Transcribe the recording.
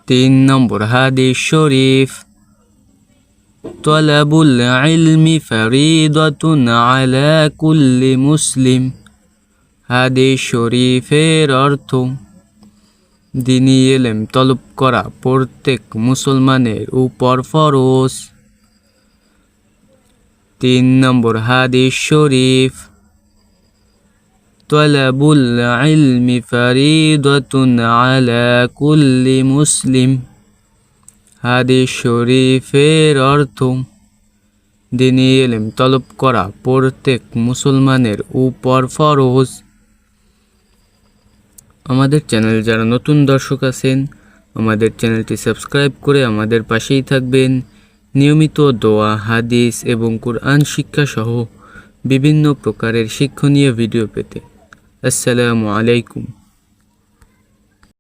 তিন নম্বর হাদিস শরীফ, তলাবুল ইলমি ফরিদাতুন আলা কুল্লি মুসলিম। হাদিস শরীফের অর্থ, দ্বীনি ইলম তলব করা প্রত্যেক মুসলমানের উপর ফরজ। তিন নম্বর হাদিস শরীফ, তলাবুল ইলমি ফরিদাতুন আলা কুল্লি মুসলিম। হাদিস শরীফের অর্থ, দ্বীনি ইলম তলব করা প্রত্যেক মুসলমানের উপর ফরজ। আমাদের চ্যানেল যারা নতুন দর্শক আছেন, আমাদের চ্যানেলটি সাবস্ক্রাইব করে আমাদের পাশেই থাকবেন নিয়মিত দোয়া, হাদিস এবং কুরআন শিক্ষা সহ বিভিন্ন প্রকারের শিক্ষণীয় ভিডিও পেতে। আসসালামু আলাইকুম।